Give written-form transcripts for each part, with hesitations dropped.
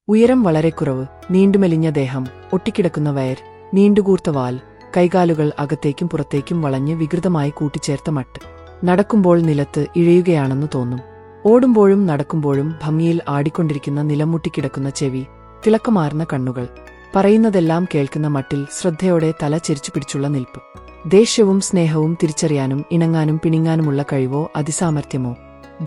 ഉയരം വളരെ കുറവ്, നീണ്ടുമെലിഞ്ഞ ദേഹം, ഒട്ടിക്കിടക്കുന്ന വയർ, നീണ്ടുകൂർത്ത വാൽ, കൈകാലുകൾ അകത്തേക്കും പുറത്തേക്കും വളഞ്ഞ് വികൃതമായി കൂട്ടിച്ചേർത്ത മട്ട്. നടക്കുമ്പോൾ നിലത്ത് ഇഴയുകയാണെന്നു തോന്നും. ഓടുമ്പോഴും നടക്കുമ്പോഴും ഭംഗിയിൽ ആടിക്കൊണ്ടിരിക്കുന്ന നിലമുട്ടിക്കിടക്കുന്ന ചെവി, തിളക്കമാർന്ന കണ്ണുകൾ, പറയുന്നതെല്ലാം കേൾക്കുന്ന മട്ടിൽ ശ്രദ്ധയോടെ തല ചെരിച്ചു പിടിച്ചുള്ള നിൽപ്പ്. ദേഷ്യവും സ്നേഹവും തിരിച്ചറിയാനും ഇണങ്ങാനും പിണിങ്ങാനുമുള്ള കഴിവോ അതിസാമർഥ്യമോ.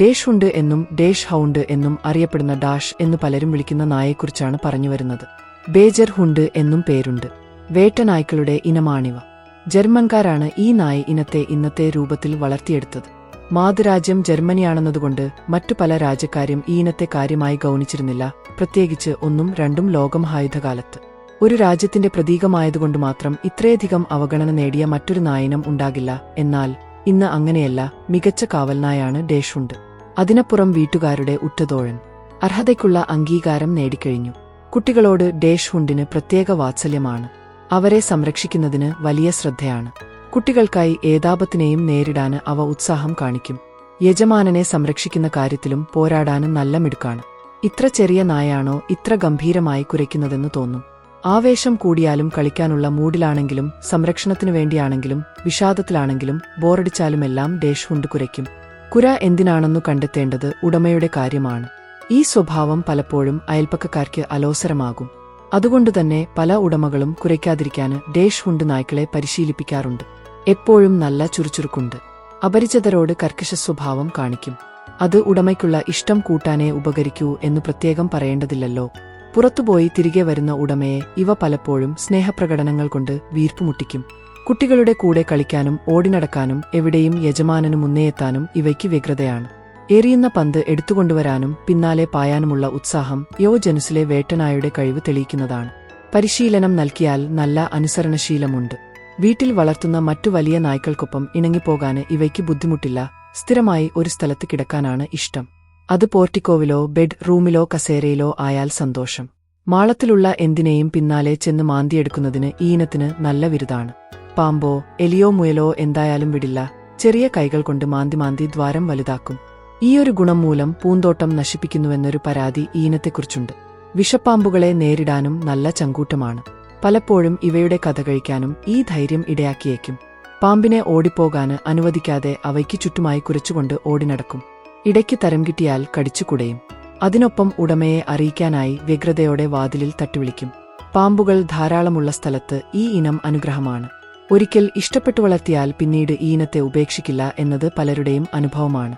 ഡേഷ് ഹുണ്ട് എന്നും ഡേഷ് ഹൗണ്ട് എന്നും അറിയപ്പെടുന്ന ഡാഷ് എന്നു പലരും വിളിക്കുന്ന നായെക്കുറിച്ചാണ് പറഞ്ഞുവരുന്നത്. ബേജർ ഹുണ്ട് എന്നും പേരുണ്ട്. വേട്ടനായ്ക്കളുടെ ഇനമാണിവ. ജർമ്മൻകാരാണ് ഈ നായ ഇനത്തെ ഇന്നത്തെ രൂപത്തിൽ വളർത്തിയെടുത്തത്. മാതൃരാജ്യം ജർമ്മനിയാണെന്നതുകൊണ്ട് മറ്റു പല രാജ്യക്കാരും ഈ ഇനത്തെ കാര്യമായി ഗൗനിച്ചിരുന്നില്ല, പ്രത്യേകിച്ച് 1ഉം 2ഉം ലോകമഹായുദ്ധകാലത്ത്. ഒരു രാജ്യത്തിന്റെ പ്രതീകമായതുകൊണ്ട് മാത്രം ഇത്രയധികം അവഗണന നേടിയ മറ്റൊരു നായിനം ഉണ്ടാകില്ല. എന്നാൽ ഇന്ന് അങ്ങനെയല്ല. മികച്ച കാവൽനായാണ് ഡേഷ് ഹുണ്ട്. അതിനപ്പുറം വീട്ടുകാരുടെ ഉറ്റതോഴൻ. അർഹതയ്ക്കുള്ള അംഗീകാരം നേടിക്കഴിഞ്ഞു. കുട്ടികളോട് ഡേഷ് ഹുണ്ടിന് പ്രത്യേക വാത്സല്യമാണ്. അവരെ സംരക്ഷിക്കുന്നതിന് വലിയ ശ്രദ്ധയാണ്. കുട്ടികൾക്കായി ഏതാപത്തിനെയും നേരിടാന് അവ ഉത്സാഹം കാണിക്കും. യജമാനനെ സംരക്ഷിക്കുന്ന കാര്യത്തിലും പോരാടാനും നല്ല മിടുക്കാണ്. ഇത്ര ചെറിയ നായാണോ ഇത്ര ഗംഭീരമായി കുരയ്ക്കുന്നതെന്ന് തോന്നും. ആവേശം കൂടിയാലും കളിക്കാനുള്ള മൂഡിലാണെങ്കിലും സംരക്ഷണത്തിനു വേണ്ടിയാണെങ്കിലും വിഷാദത്തിലാണെങ്കിലും ബോറടിച്ചാലുമെല്ലാം ഡേഷ് ഹുണ്ട് കുരയ്ക്കും. കുര എന്തിനാണെന്നു കണ്ടെത്തേണ്ടത് ഉടമയുടെ കാര്യമാണ്. ഈ സ്വഭാവം പലപ്പോഴും അയൽപ്പക്കക്കാർക്ക് അലോസരമാകും. അതുകൊണ്ടുതന്നെ പല ഉടമകളും കുരയ്ക്കാതിരിക്കാന് ഡേഷ് ഹുണ്ട് നായ്ക്കളെ പരിശീലിപ്പിക്കാറുണ്ട്. എപ്പോഴും നല്ല ചുറുചുറുക്കുണ്ട്. അപരിചിതരോട് കർക്കശ സ്വഭാവം കാണിക്കും. അത് ഉടമയ്ക്കുള്ള ഇഷ്ടം കൂട്ടാനേ ഉപകരിക്കൂ എന്നു പ്രത്യേകം പറയേണ്ടതില്ലല്ലോ. പുറത്തുപോയി തിരികെ വരുന്ന ഉടമയെ ഇവ പലപ്പോഴും സ്നേഹപ്രകടനങ്ങൾ കൊണ്ട് വീർപ്പുമുട്ടിക്കും. കുട്ടികളുടെ കൂടെ കളിക്കാനും ഓടിനടക്കാനും എവിടെയും യജമാനനു മുന്നേയെത്താനും ഇവയ്ക്ക് വ്യഗ്രതയാണ്. എറിയുന്ന പന്ത് എടുത്തുകൊണ്ടുവരാനും പിന്നാലെ പായാനുമുള്ള ഉത്സാഹം യോജനുസിലെ വേട്ടനായുടെ കഴിവ് തെളിയിക്കുന്നതാണ്. പരിശീലനം നൽകിയാൽ നല്ല അനുസരണശീലമുണ്ട്. വീട്ടിൽ വളർത്തുന്ന മറ്റു വലിയ നായ്ക്കൾക്കൊപ്പം ഇണങ്ങിപ്പോകാന് ഇവയ്ക്ക് ബുദ്ധിമുട്ടില്ല. സ്ഥിരമായി ഒരു സ്ഥലത്ത് കിടക്കാനാണ് ഇഷ്ടം. അത് പോർട്ടിക്കോവിലോ ബെഡ് റൂമിലോ കസേരയിലോ ആയാൽ സന്തോഷം. മാളത്തിലുള്ള എന്തിനേയും പിന്നാലെ ചെന്ന് മാന്തിയെടുക്കുന്നതിന് ഈ ഇനത്തിന് നല്ല വിരുതാണ്. പാമ്പോ എലിയോ മുയലോ എന്തായാലും വിടില്ല. ചെറിയ കൈകൾ കൊണ്ട് മാന്തി ദ്വാരം വലുതാക്കും. ഈയൊരു ഗുണം മൂലം പൂന്തോട്ടം നശിപ്പിക്കുന്നുവെന്നൊരു പരാതി ഈ ഇനത്തെക്കുറിച്ചുണ്ട്. വിഷപ്പാമ്പുകളെ നേരിടാനും നല്ല ചങ്കൂറ്റമാണ്. പലപ്പോഴും ഇവയുടെ കഥ കഴിക്കാനും ഈ ധൈര്യം ഇടയാക്കിയേക്കും. പാമ്പിനെ ഓടിപ്പോകാന് അനുവദിക്കാതെ അവയ്ക്ക് ചുറ്റുമായി കുരച്ചുകൊണ്ട് ഓടിനടക്കും. ഇടയ്ക്ക് തരം കിട്ടിയാൽ കടിച്ചു കുടയും. അതിനൊപ്പം ഉടമയെ അറിയിക്കാനായി വ്യഗ്രതയോടെ വാതിലിൽ തട്ടിവിളിക്കും. പാമ്പുകൾ ധാരാളമുള്ള സ്ഥലത്ത് ഈ ഇനം അനുഗ്രഹമാണ്. ഒരിക്കൽ ഇഷ്ടപ്പെട്ടു വളർത്തിയാൽ പിന്നീട് ഈ ഇനത്തെ ഉപേക്ഷിക്കില്ല എന്നത് പലരുടെയും അനുഭവമാണ്.